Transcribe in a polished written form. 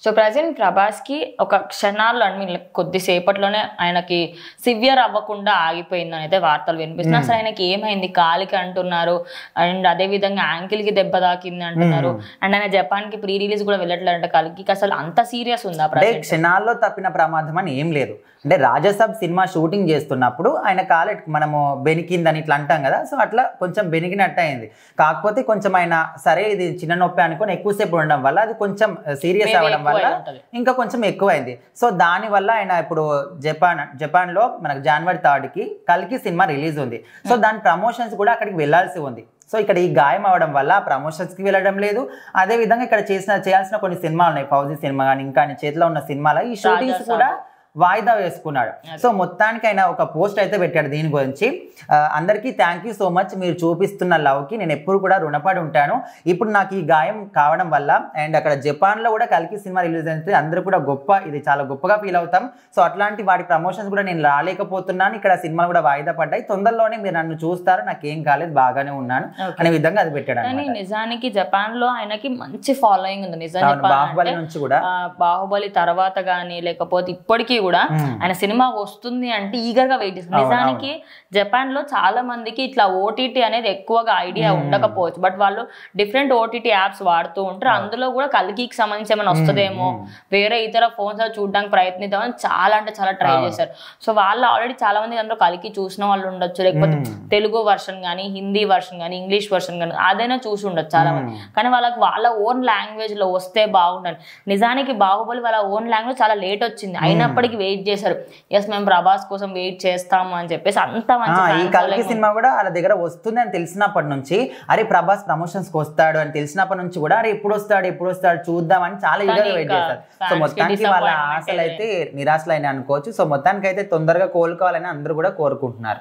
So present ప్రభాస్కి ఒక క్షణాల్లో కొద్దిసేపట్లోనే ఆయనకి సివియర్ అవ్వకుండా ఆగిపోయిందని అయితే వార్తలు వినిపిస్తున్నాయి. అసలు ఆయనకి ఏమైంది, కాలికి అంటున్నారు, అండ్ అదే విధంగా యాంకిల్ కి దెబ్బ తాకింది అంటున్నారు, అండ్ ఆయన జపాన్ కి ప్రీ రిలీజ్ కూడా వెళ్ళట్లేదంట కాలికి. అసలు అంత సీరియస్ ఉందా? క్షణాల్లో తప్పిన ప్రమాదం అని ఏం లేదు. అంటే రాజసాబ్ సినిమా షూటింగ్ చేస్తున్నప్పుడు ఆయన కాలు మనము బెనికిందని ఇట్లా అంటాం కదా, సో అట్లా కొంచెం బెనికినట్టు అయింది. కాకపోతే కొంచెం ఆయన సరే ఇది చిన్న నొప్పి అనుకొని ఎక్కువసేపు ఉండడం వల్ల అది కొంచెం సీరియస్ అవ్వడం వల్ల ఇంకా కొంచెం ఎక్కువైంది. సో దానివల్ల ఆయన ఇప్పుడు జపాన్లో మనకు January 3కి కల్కి సినిమా రిలీజ్ ఉంది. సో దాని ప్రమోషన్స్ కూడా అక్కడికి వెళ్లాల్సి ఉంది. సో ఇక్కడ ఈ గాయం అవడం వల్ల ప్రమోషన్స్కి వెళ్ళడం లేదు. అదేవిధంగా ఇక్కడ చేయాల్సిన కొన్ని సినిమాలు ఉన్నాయి, ఫౌజీ సినిమా కానీ ఇంకా చేతిలో ఉన్న సినిమాలో ఈ షూటింగ్స్ కూడా వాయిదా వేసుకున్నాడు. సో మొత్తానికి ఆయన ఒక పోస్ట్ అయితే పెట్టాడు దీని గురించి. అందరికీ థ్యాంక్ యూ సో మచ్, మీరు చూపిస్తున్న లవ్కి నేను ఎప్పుడు కూడా రుణపడి ఉంటాను. ఇప్పుడు నాకు ఈ గాయం కావడం వల్ల అండ్ అక్కడ జపాన్లో కూడా కల్కి సినిమా రిలీజ్ అయితే అందరూ కూడా ఇది చాలా గొప్పగా ఫీల్ అవుతాం. సో అట్లాంటి వాటి ప్రమోషన్స్ కూడా నేను రాలేకపోతున్నాను, ఇక్కడ సినిమాలు కూడా వాయిదా పడ్డాయి, తొందరలోనే మీరు నన్ను చూస్తారు, నాకేం కాలేదు, బాగానే ఉన్నాను అనే విధంగా అది పెట్టాడు. కానీ నిజానికి జపాన్ లో ఆయనకి మంచి ఫాలోయింగ్ ఉంది. నిజానికి బాహుబలి నుంచి కూడా, బాహుబలి తర్వాత గానీ లేకపోతే ఇప్పటికీ కూడా ఆయన సినిమా వస్తుంది అంటే ఈగర్ గా వెయిట్ చేస్తుంది. నిజానికి జపాన్ లో చాలా మందికి ఇట్లా ఓటీటీ అనేది ఎక్కువగా ఐడియా ఉండకపోవచ్చు, బట్ వాళ్ళు డిఫరెంట్ ఓటీటీ యాప్స్ వాడుతూ ఉంటారు. అందులో కూడా కల్కికి సంబంధించి ఏమైనా వస్తుందేమో, వేరే ఇతర ఫోన్స్ చూడడానికి ప్రయత్నిద్దామని చాలా అంటే చాలా ట్రై చేశారు. సో వాళ్ళు ఆల్రెడీ చాలా మంది అందులో కల్కి చూసిన వాళ్ళు ఉండొచ్చు, లేకపోతే తెలుగు వర్షన్ కానీ హిందీ వర్షన్ కానీ ఇంగ్లీష్ వర్షన్ కానీ అదైనా చూసి ఉండొచ్చు చాలా మంది. కానీ వాళ్ళకి వాళ్ళ ఓన్ లాంగ్వేజ్ లో వస్తే బాగుండని. నిజానికి బాహుబలి వాళ్ళ ఓన్ లాంగ్వేజ్ చాలా లేట్ వచ్చింది, అయినప్పటికీ వెయిట్ చేశారు. ఎస్ మేము ప్రభాస్ కోసం వెయిట్ చేస్తాము అని చెప్పేసి అంత మంచి. ఈ కల్కి సినిమా కూడా వాళ్ళ దగ్గర వస్తుంది అని తెలిసినప్పటి నుంచి, అరే ప్రభాస్ ప్రమోషన్స్ కి వస్తాడు అని తెలిసినప్పటి నుంచి కూడా అరే ఎప్పుడు వస్తాడు చూద్దాం అని చాలా ఈగర్గా వెయిట్ చేస్తారు. సో మొత్తానికి వాళ్ళ ఆశలు అయితే నిరాశలైన అనుకోవచ్చు. సో మొత్తానికి అయితే తొందరగా కోలుకోవాలని అందరూ కూడా కోరుకుంటున్నారు.